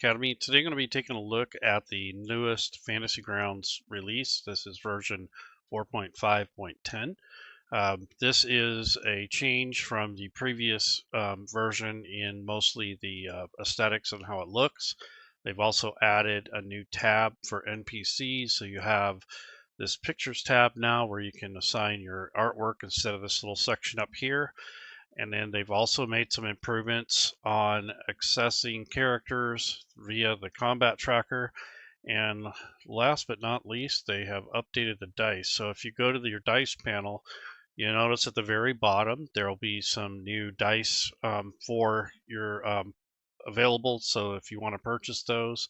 Academy. Today, I'm going to be taking a look at the newest Fantasy Grounds release. This is version 4.5.10. This is a change from the previous version in mostly the aesthetics and how it looks. They've also added a new tab for NPCs, so you have this pictures tab now where you can assign your artwork instead of this little section up here. And then they've also made some improvements on accessing characters via the combat tracker. And last but not least, they have updated the dice. So if you go to your dice panel, you notice at the very bottom there will be some new dice for your available. So if you want to purchase those,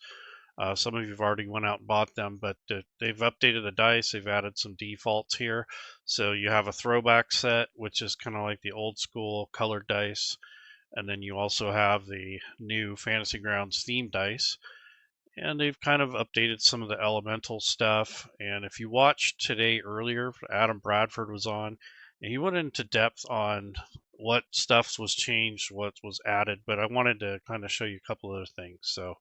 some of you have already went out and bought them, but they've updated the dice. They've added some defaults here. So you have a throwback set, which is kind of like the old school colored dice. And then you also have the new Fantasy Grounds themed dice. And they've kind of updated some of the elemental stuff. And if you watched today earlier, Adam Bradford was on, and he went into depth on what stuff was changed, what was added. But I wanted to kind of show you a couple other things. So.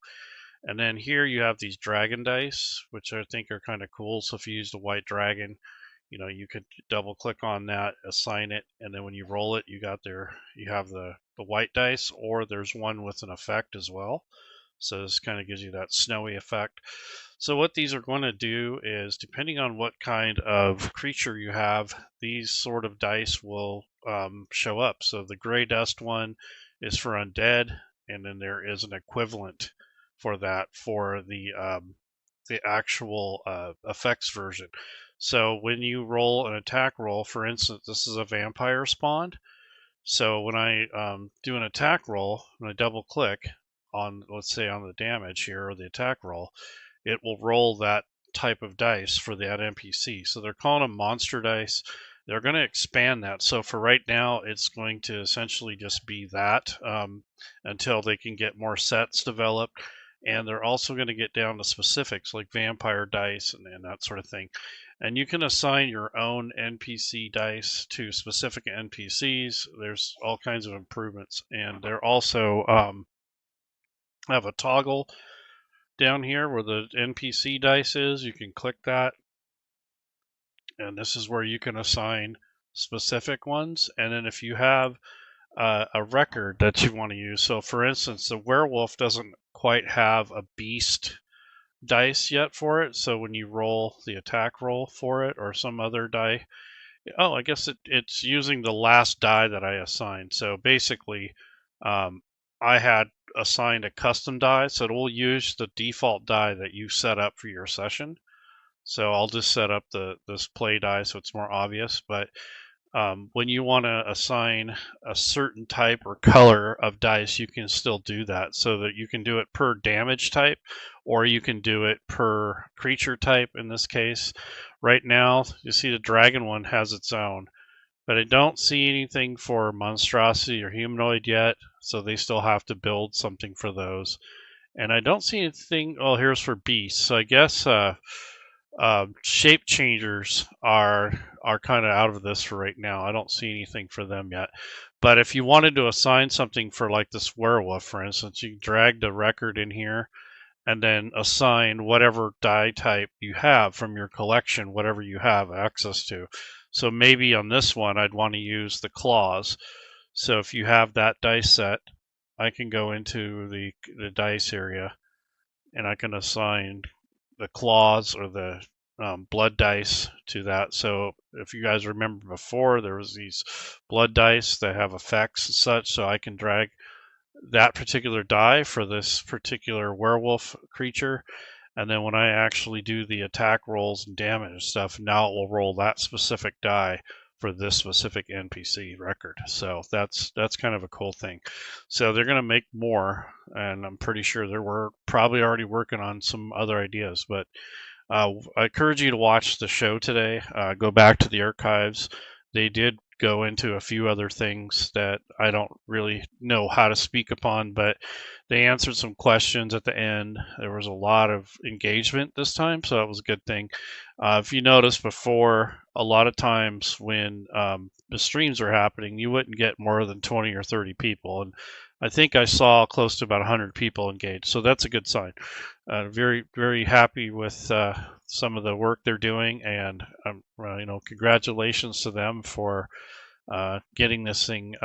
And then here you have these dragon dice, which I think are kind of cool. So if you use the white dragon, you could double click on that, assign it, and then when you roll it, you have the white dice, or there's one with an effect as well. So this kind of gives you that snowy effect. So what these are going to do is, depending on what kind of creature you have, these sort of dice will show up. So the gray dust one is for undead, and then there is an equivalent for that for the actual effects version. So when you roll an attack roll, for instance, this is a vampire spawn. So when I do an attack roll, when I double click on, let's say, on the damage here or the attack roll, it will roll that type of dice for that NPC. So they're calling them monster dice. They're going to expand that. So for right now, it's going to essentially just be that until they can get more sets developed. And they're also going to get down to specifics like vampire dice and that sort of thing. And you can assign your own NPC dice to specific NPCs. There's all kinds of improvements. And they're also have a toggle down here where the NPC dice is. You can click that. And this is where you can assign specific ones. And then if you have a record that you want to use. So for instance, the werewolf doesn't quite have a beast dice yet for it. So when you roll the attack roll for it or some other die, I guess it's using the last die that I assigned. So basically, I had assigned a custom die, so it will use the default die that you set up for your session. So I'll just set up this play die so it's more obvious, but when you want to assign a certain type or color of dice, you can still do that, so that you can do it per damage type, or you can do it per creature type in this case. Right now, you see the dragon one has its own, but I don't see anything for monstrosity or humanoid yet, so they still have to build something for those. And I don't see anything. Oh, here's for beasts. So I guess shape changers are kind of out of this for right now. I don't see anything for them yet. But if you wanted to assign something for like this werewolf, for instance, you drag the record in here and then assign whatever die type you have from your collection, whatever you have access to. So maybe on this one, I'd want to use the claws. So if you have that dice set, I can go into the dice area and I can assign the claws or the blood dice to that. So if you guys remember before, there was these blood dice that have effects and such, so I can drag that particular die for this particular werewolf creature, and then when I actually do the attack rolls and damage and stuff, now it will roll that specific die for this specific NPC record. So that's kind of a cool thing. So they're going to make more, and I'm pretty sure they were probably already working on some other ideas. But I encourage you to watch the show today. Go back to the archives. They did go into a few other things that I don't really know how to speak upon, but they answered some questions at the end. There was a lot of engagement this time, so that was a good thing. If you noticed before, a lot of times when the streams are happening, you wouldn't get more than 20 or 30 people, and I think I saw close to about 100 people engaged, so that's a good sign. Very, very happy with some of the work they're doing, and congratulations to them for getting this thing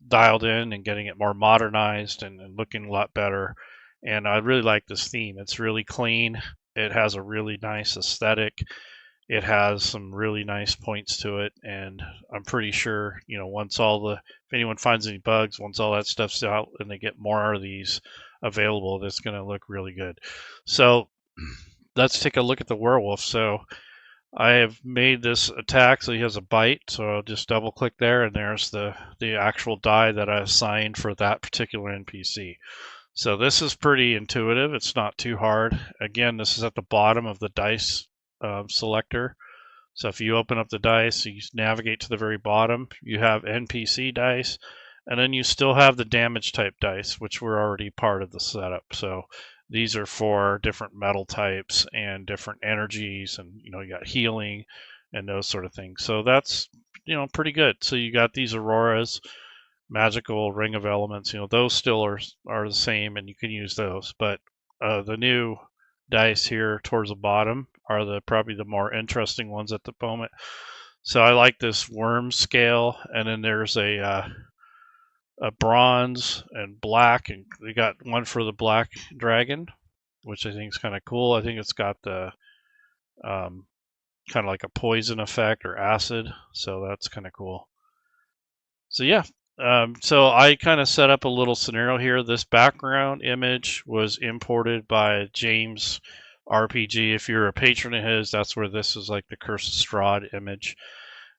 dialed in and getting it more modernized and looking a lot better. And I really like this theme. It's really clean. It has a really nice aesthetic. It has some really nice points to it, and I'm pretty sure, if anyone finds any bugs, once all that stuff's out and they get more of these available, that's going to look really good. So let's take a look at the werewolf. So I have made this attack so he has a bite, so I'll just double click there, and there's the actual die that I assigned for that particular NPC. So this is pretty intuitive. It's not too hard. Again, this is at the bottom of the dice selector. So if you open up the dice, you navigate to the very bottom, you have NPC dice, and then you still have the damage type dice, which were already part of the setup. So these are for different metal types and different energies, and you got healing and those sort of things. So that's pretty good. So you got these auroras, magical ring of elements. Those still are the same, and you can use those. But the new dice here towards the bottom are probably the more interesting ones at the moment. So I like this worm scale, and then there's a bronze and black, and we got one for the black dragon, which I think is kind of cool. I think it's got the kind of like a poison effect or acid, so that's kind of cool. So yeah, so I kind of set up a little scenario here. This background image was imported by James RPG. If you're a patron of his, that's where this is like the Curse of Strahd image.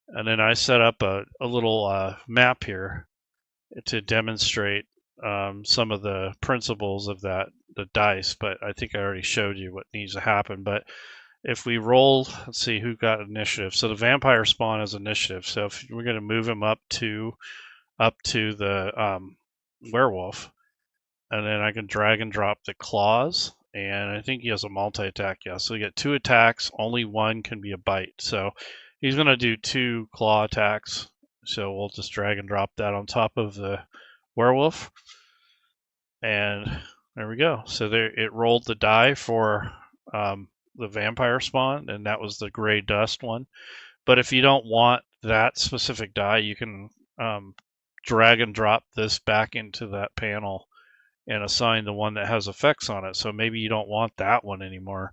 And then I set up a little map here to demonstrate some of the principles of the dice, but I think I already showed you what needs to happen. But if we roll, let's see who got initiative. So the vampire spawn is initiative. So if we're going to move him up to the werewolf, and then I can drag and drop the claws, and I think he has a multi-attack. Yeah, so you get 2 attacks, only one can be a bite. So he's going to do 2 claw attacks, so we'll just drag and drop that on top of the werewolf, and there we go. So there, it rolled the die for the vampire spawn, and that was the gray dust one. But if you don't want that specific die, you can drag and drop this back into that panel and assign the one that has effects on it. So maybe you don't want that one anymore,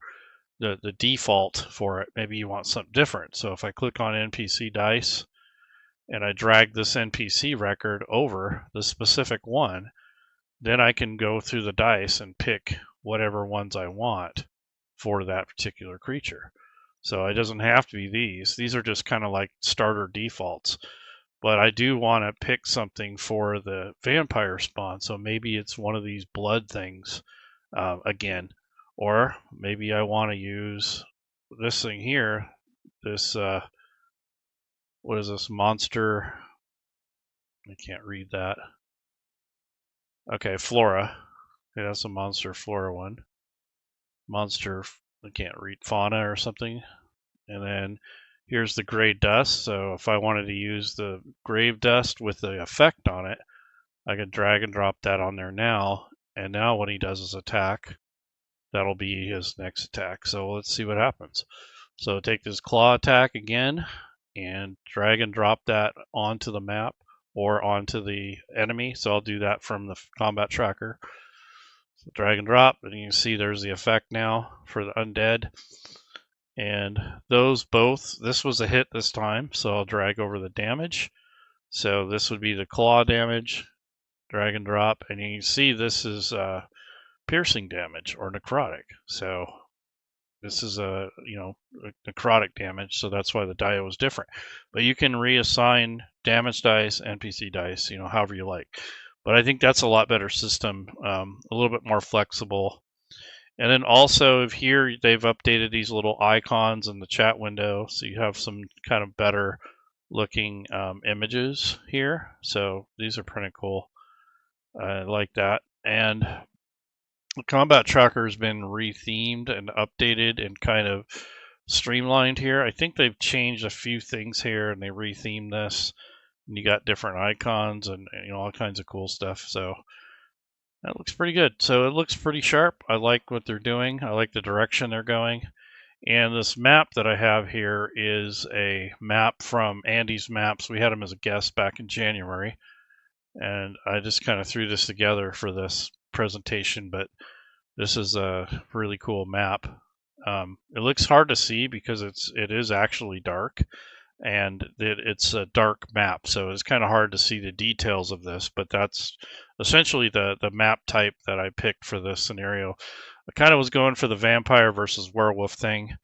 the default for it. Maybe you want something different. So if I click on NPC dice and I drag this NPC record over the specific one, then I can go through the dice and pick whatever ones I want for that particular creature. So it doesn't have to be these. These are just kind of like starter defaults. But I do want to pick something for the vampire spawn. So maybe it's one of these blood things again. Or maybe I want to use this thing here. This, what is this, monster? I can't read that. Okay, Flora. Okay, that's a monster Flora one. Monster, I can't read, fauna or something. And then here's the gray dust. So if I wanted to use the grave dust with the effect on it, I could drag and drop that on there now. And now when he does his attack, that'll be his next attack. So let's see what happens. So take this claw attack again and drag and drop that onto the map or onto the enemy. So I'll do that from the combat tracker. So drag and drop, and you can see there's the effect now for the undead. And those both, this was a hit this time, so I'll drag over the damage. So this would be the claw damage, drag and drop, and you can see this is piercing damage or necrotic. So this is a necrotic damage, so that's why the die was different. But you can reassign damage dice, NPC dice, however you like. But I think that's a lot better system, a little bit more flexible. And then also here they've updated these little icons in the chat window, so you have some kind of better looking images here. So these are pretty cool. I like that. And the combat tracker has been rethemed and updated and kind of streamlined here. I think they've changed a few things here and they rethemed this. And you got different icons and all kinds of cool stuff. So that looks pretty good. So it looks pretty sharp. I like what they're doing. I like the direction they're going. And this map that I have here is a map from Andy's Maps. We had him as a guest back in January, and I just kind of threw this together for this presentation, but this is a really cool map. It looks hard to see because it is actually dark, and it's a dark map, so it's kind of hard to see the details of this, but that's essentially the map type that I picked for this scenario. I kind of was going for the vampire versus werewolf thing,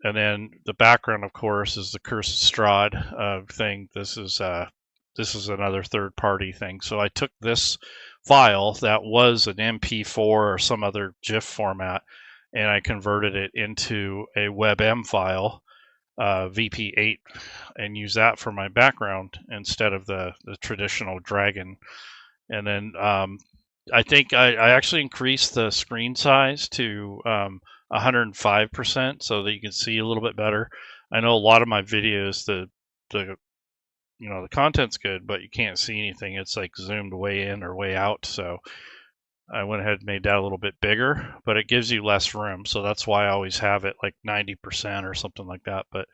and then the background, of course, is the Curse of Strahd thing. This is another third-party thing. So I took this file that was an MP4 or some other GIF format, and I converted it into a WebM file, VP8, and use that for my background instead of the traditional dragon. And then I think I actually increased the screen size to 105% so that you can see a little bit better. I know a lot of my videos, the content's good, but you can't see anything. It's like zoomed way in or way out. So I went ahead and made that a little bit bigger, but it gives you less room. So that's why I always have it like 90% or something like that. But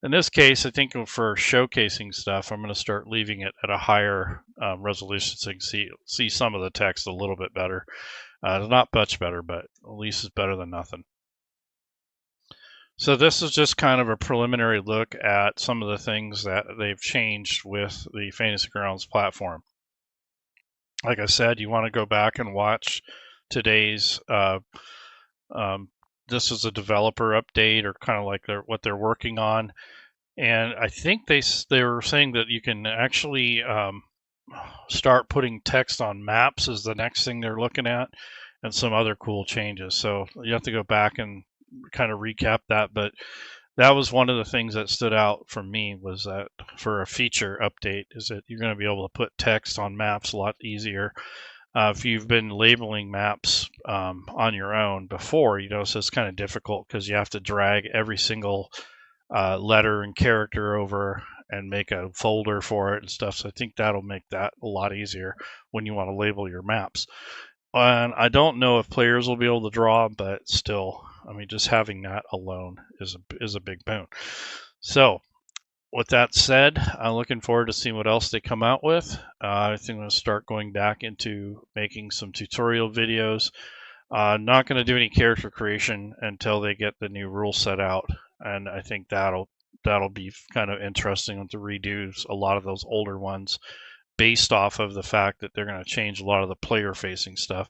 in this case, I think for showcasing stuff, I'm going to start leaving it at a higher resolution so you can see some of the text a little bit better. Not much better, but at least it's better than nothing. So this is just kind of a preliminary look at some of the things that they've changed with the Fantasy Grounds platform. Like I said, you want to go back and watch today's this is a developer update, or kind of like what they're working on. And I think they were saying that you can actually start putting text on maps is the next thing they're looking at, and some other cool changes. So you have to go back and kind of recap that, but that was one of the things that stood out for me, was that for a feature update is that you're going to be able to put text on maps a lot easier. If you've been labeling maps on your own before, so it's kind of difficult because you have to drag every single letter and character over and make a folder for it and stuff. So I think that'll make that a lot easier when you want to label your maps. And I don't know if players will be able to draw, but still, I mean, just having that alone is a big boon. So with that said, I'm looking forward to seeing what else they come out with. I think I'm going to start going back into making some tutorial videos. Not going to do any character creation until they get the new rule set out, and I think that'll be kind of interesting to redo a lot of those older ones based off of the fact that they're going to change a lot of the player facing stuff.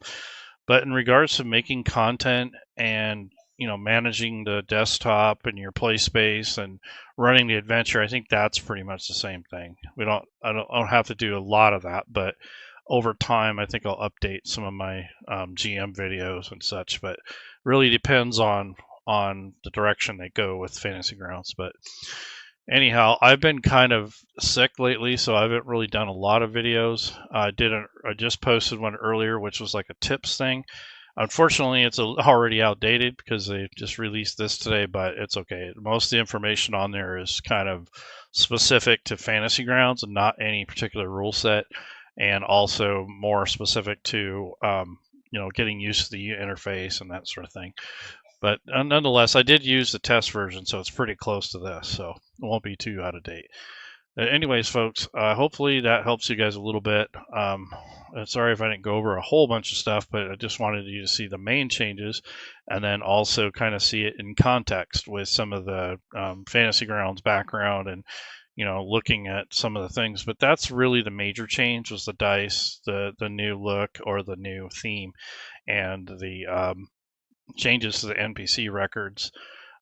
But in regards to making content and managing the desktop and your play space and running the adventure, I think that's pretty much the same thing. I don't have to do a lot of that, but over time I think I'll update some of my GM videos and such, but really depends on the direction they go with Fantasy Grounds. But anyhow, I've been kind of sick lately, so I haven't really done a lot of videos. I just posted one earlier, which was like a tips thing. Unfortunately, it's already outdated because they just released this today, but it's okay. Most of the information on there is kind of specific to Fantasy Grounds and not any particular rule set, and also more specific to getting used to the interface and that sort of thing. But nonetheless, I did use the test version, so it's pretty close to this, so it won't be too out of date. Anyways, folks, hopefully that helps you guys a little bit. Sorry if I didn't go over a whole bunch of stuff, but I just wanted you to see the main changes and then also kind of see it in context with some of the Fantasy Grounds background and looking at some of the things. But that's really the major change, was the dice, the new look or the new theme, and the changes to the NPC records.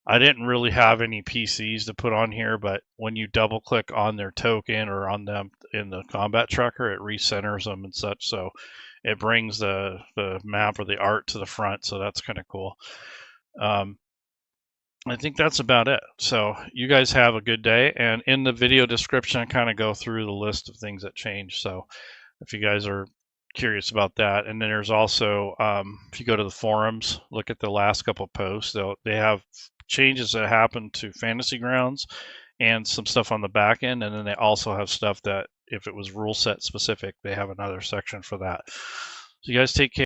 I didn't really have any PCs to put on here, but when you double click on their token or on them in the combat tracker, it recenters them and such. So it brings the map or the art to the front. So that's kind of cool. I think that's about it. So you guys have a good day. And in the video description, I kind of go through the list of things that change. So if you guys are curious about that. And then there's also, if you go to the forums, look at the last couple of posts, they have changes that happened to Fantasy Grounds and some stuff on the back end. And then they also have stuff that if it was rule set specific, they have another section for that. So you guys take care.